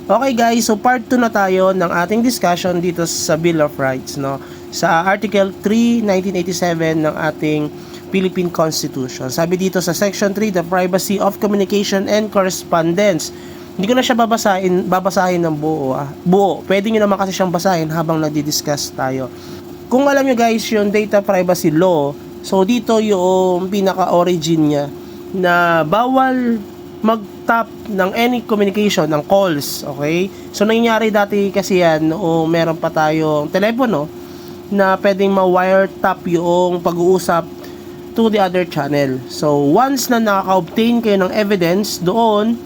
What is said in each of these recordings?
Okay guys, so part 2 na tayo ng ating discussion dito sa Bill of Rights, no? Sa Article 3, 1987 ng ating Philippine Constitution. Sabi dito sa Section 3, the privacy of communication and correspondence. Hindi ko na siya babasahin ng buo. Buo. Pwede nyo naman kasi siyang basahin habang nagdi-discuss tayo. Kung alam nyo guys, yung data privacy law, so dito yung pinaka-origin niya na bawal mag-tap ng any communication, ng calls, okay? So, nangyayari dati kasi yan, o meron pa tayong telepono na pwedeng ma-wiretap yung pag-uusap to the other channel. So, once na nakaka-obtain kayo ng evidence doon,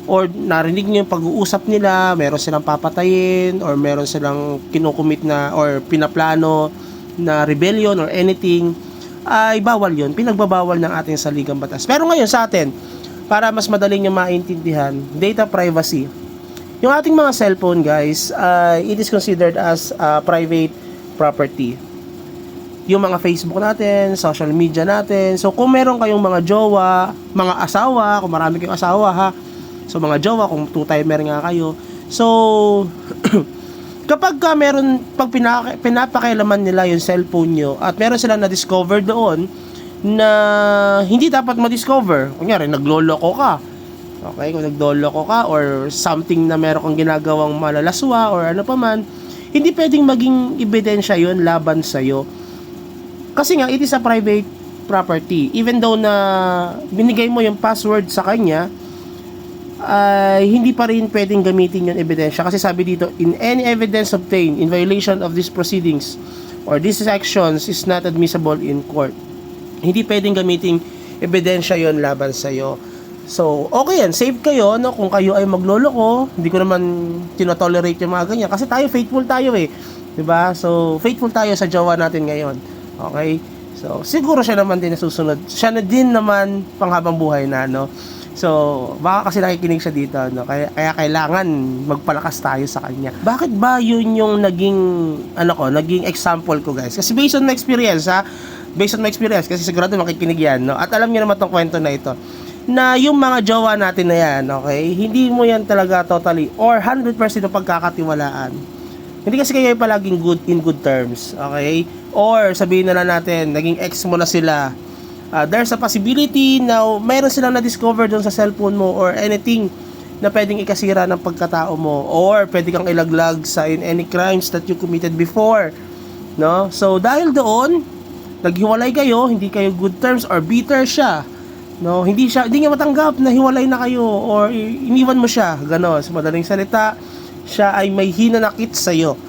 or narinig nyo yung pag-uusap nila, meron silang papatayin, or meron silang kinukumit na, or pinaplano na rebellion or anything, ay bawal yun. Pinagbabawal ng ating saligang batas. Pero ngayon sa atin, para mas madaling nyo maintindihan, data privacy. Yung ating mga cellphone guys, it is considered as private property. Yung mga Facebook natin, social media natin. So kung meron kayong mga jowa, mga asawa, kung marami kayong asawa ha, so mga jowa, kung two-timer nga kayo. So kapag pag pinapakialaman nila yung cellphone nyo at meron silang na-discover doon na hindi dapat ma-discover. Kunyari, nagloloko ka. Okay, kung nagloloko ka or something na meron kang ginagawang malalaswa or ano pa man, hindi pwedeng maging ebidensya yon laban sa'yo. Kasi nga, it is a private property. Even though na binigay mo yung password sa kanya, hindi pa rin pwedeng gamitin yung ebidensya. Kasi sabi dito, in any evidence obtained in violation of these proceedings or these actions is not admissible in court. Hindi pwedeng gamitin ebidensya yon laban sa'yo. So, okay yan. Safe kayo, no? Kung kayo ay magloloko, hindi ko naman tinotolerate yung mga ganyan. Kasi tayo, faithful tayo eh. Diba? So, faithful tayo sa jowa natin ngayon. Okay? So, siguro siya naman din na susunod. Siya na din naman panghabang buhay na, no? So, baka kasi nakikinig siya dito, no? Kaya kailangan magpalakas tayo sa kanya. Bakit ba yun yung naging example ko, guys? Kasi based on my experience, kasi sigurado makikinig yan, no? At alam niyo naman tong kwento na ito, na yung mga jowa natin na yan, okay? Hindi mo yan talaga totally or 100% ng pagkakatiwalaan. Hindi kasi kayo palaging in good terms, okay? Or sabihin na lang natin, naging ex mo na sila. There's a possibility na mayroon silang na-discover doon sa cellphone mo or anything na pwedeng ikasira ng pagkatao mo or pwede kang ilaglag sa any crimes that you committed before, no? So dahil doon, naghiwalay kayo, hindi kayo good terms or bitter siya, no? Hindi niya matanggap na hiwalay na kayo or iniwan mo siya, gano'n. Sa madaling salita, siya ay may hinanakit sa iyo.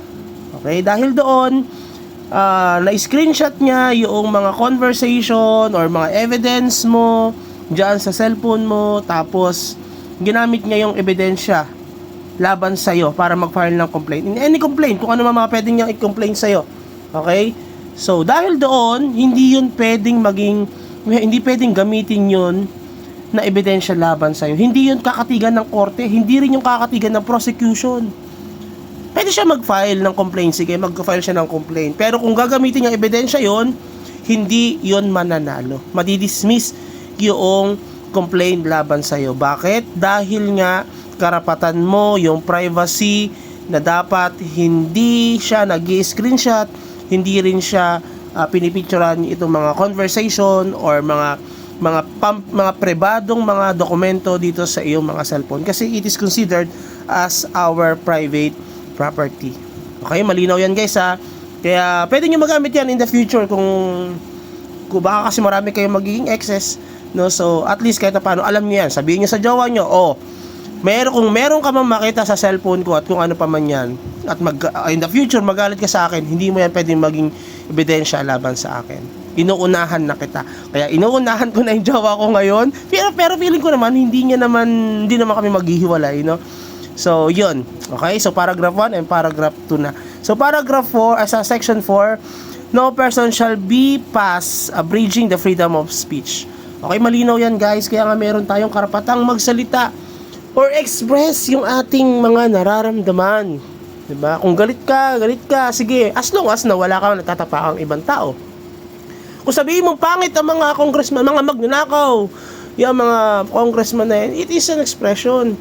Okay? Dahil doon, na-screenshot niya yung mga conversation or mga evidence mo diyan sa cellphone mo, tapos ginamit niya yung ebidensya laban sa iyo para mag-file ng complaint. In any complaint, kung ano mga pwedeng niyang i-complain sa iyo. Okay? So, dahil doon, hindi pwedeng gamitin yun na ebidensya laban sa'yo. Hindi yun kakatigan ng korte, hindi rin yung kakatigan ng prosecution. Pwede siya mag-file ng complaint, sige, mag-file siya ng complaint. Pero kung gagamitin yung ebidensya yun, hindi yun mananalo. Madidismiss yung complaint laban sa'yo. Bakit? Dahil nga, karapatan mo yung privacy na dapat hindi siya nag-screenshot, hindi rin siya pinipicturean itong mga conversation or mga pribadong mga dokumento dito sa iyong mga cellphone kasi it is considered as our private property. Okay, malinaw yan guys ha. Kaya pwede nyo magamit yan in the future kung baka kasi marami kayong magiging excess, no? So at least kahit paano alam niyo yan. Sabihin niyo sa jowa nyo, kung meron ka man makita sa cellphone ko at kung ano pa man yan, at in the future magalit ka sa akin, hindi mo yan pwedeng maging ebidensya laban sa akin. Inuunahan na kita. Kaya inuunahan ko na yung jowa ko ngayon. Pero feeling ko naman, hindi naman kami maghihiwalay, no? So, yun. Okay? So, paragraph 1 and paragraph 2 na. So, paragraph 4, section 4, no person shall be past abridging the freedom of speech. Okay, malinaw yan guys. Kaya nga meron tayong karapatang magsalita or express yung ating mga nararamdaman. Diba? Kung galit ka, sige, as long as na wala kang natatapakang ibang tao. Kung sabihin mong pangit ang mga congressman, mga magnanakaw, yung mga congressman na yan, it is an expression.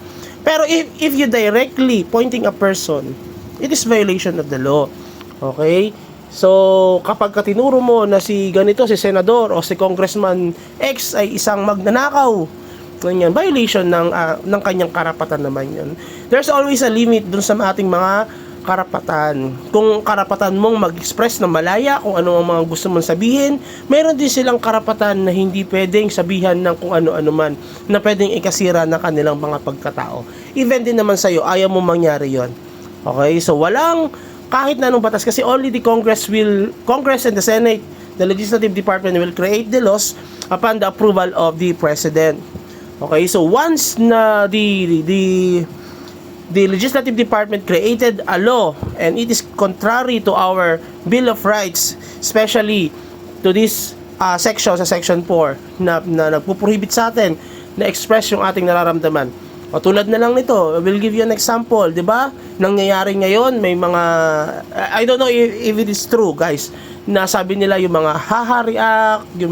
Pero if you directly pointing a person, it is violation of the law. Okay? So, kapag katinuro mo na si ganito, si senador o si congressman X ay isang magnanakaw, ganyan, violation ng kanyang karapatan naman yun. There's always a limit dun sa ating mga karapatan. Kung karapatan mong mag-express ng malaya kung ano ang mga gusto mong sabihin, meron din silang karapatan na hindi pwedeng sabihan ng kung ano-ano man na pwedeng ikasira ng kanilang mga pagkatao. Even din naman sa'yo, ayaw mo mangyari yon. Okay? So, walang kahit na anong batas kasi only the Congress and the Senate, the Legislative Department will create the laws upon the approval of the President. Okay? So, once na the Legislative Department created a law and it is contrary to our Bill of Rights, especially to this section sa Section 4 na nagpo-prohibit sa atin na express yung ating nararamdaman. O tulad na lang nito, I will give you an example, 'di ba? Nangyayari ngayon, may mga I don't know if it is true, guys. Na sabi nila yung mga haha-react, yung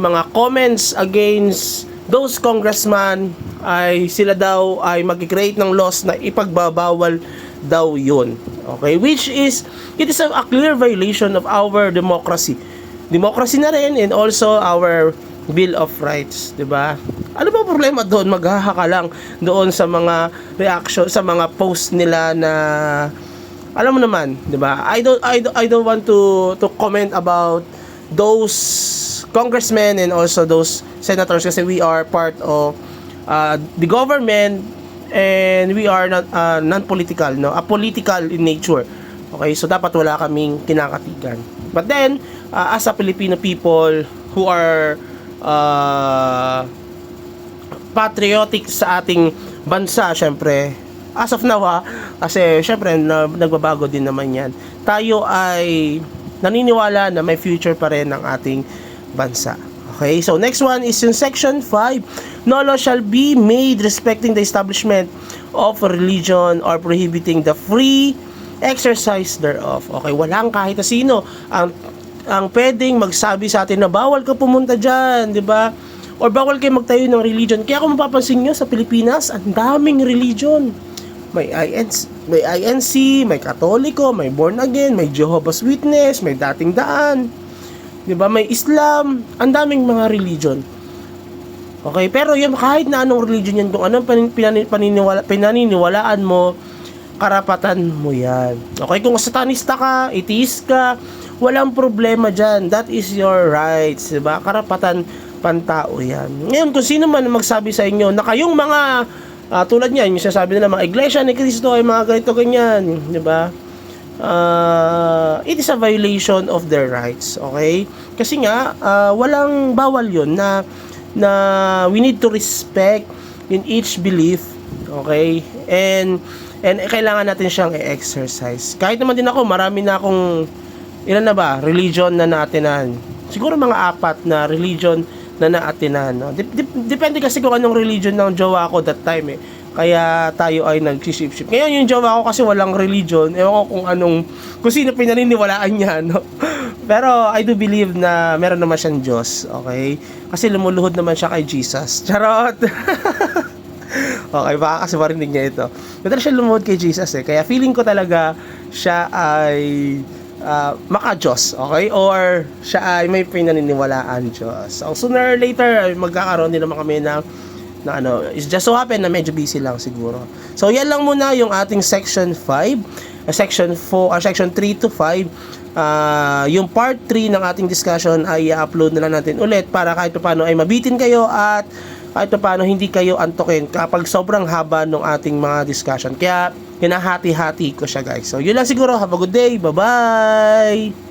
mga comments against those congressman ay sila daw ay mag-create ng laws na ipagbabawal daw yun. Okay? Which is, it is a clear violation of our democracy. Democracy na rin and also our Bill of Rights, 'di ba? Ano ba problema doon? Maghaha ka lang doon sa mga reaction, sa mga post nila na alam mo naman, 'di ba? I don't want to comment about those congressmen and also those senators kasi we are part of the government and we are not non-political, no? Apolitical in nature. Okay, so dapat wala kaming kinakatigan. But then, as a Filipino people who are patriotic sa ating bansa, syempre, as of now kasi syempre nagbabago din naman yan. Tayo ay naniniwala na may future pa rin ng ating bansa. Okay, so next one is in Section 5. No law shall be made respecting the establishment of religion or prohibiting the free exercise thereof. Okay, walang kahit sino ang pwedeng magsabi sa atin na bawal ka pumunta dyan, di ba? Or bawal kayo magtayo ng religion. Kaya kung mapapansin nyo sa Pilipinas, ang daming religion. May INC, may Katoliko, may Born Again, may Jehovah's Witness, may Dating Daan, di ba? May Islam, ang daming mga religion. Okay, pero yung kahit na anong religion yan, kung anong pinaniniwalaan mo, karapatan mo yan. Okay, kung satanista ka, atheist ka, walang problema dyan. That is your rights, diba? Karapatan pantao yan. Ngayon, kung sino man magsabi sa inyo na kayong mga tulad niyan, yung sasabi nila mga iglesia ni Cristo ay mga ganito ganyan, diba? It is a violation of their rights, okay? Kasi nga, walang bawal yun na we need to respect in each belief, okay? And kailangan natin siyang i-exercise. Kahit naman din ako, marami na akong ilan na ba? Religion na naatinan. Siguro mga 4 na religion na naatinan. No? Depende kasi kung anong religion ng jowa ko that time eh. Kaya tayo ay nag-ship-ship. Ngayon yung jowa ko kasi walang religion. Ewan ko kung sino pinaniniwalaan niya. No? Pero I do believe na meron naman siyang Diyos. Okay? Kasi lumuluhod naman siya kay Jesus. Charot! Okay, baka kasi marinig niya ito. Pero siya lumuhod kay Jesus eh. Kaya feeling ko talaga siya ay maka-Diyos, okay? Or siya ay may pinaniniwalaan Diyos. So, sooner or later, magkakaroon din naman kami ng it's just so happen na medyo busy lang siguro. So, yan lang muna yung ating Section 5, Section 3 to 5. Yung part 3 ng ating discussion ay i-upload na lang natin ulit para kahit paano ay mabitin kayo at kahit paano hindi kayo antokin kapag sobrang haba ng ating mga discussion. Kaya hinahati-hati ko siya, guys. So, yun lang siguro. Have a good day. Bye-bye!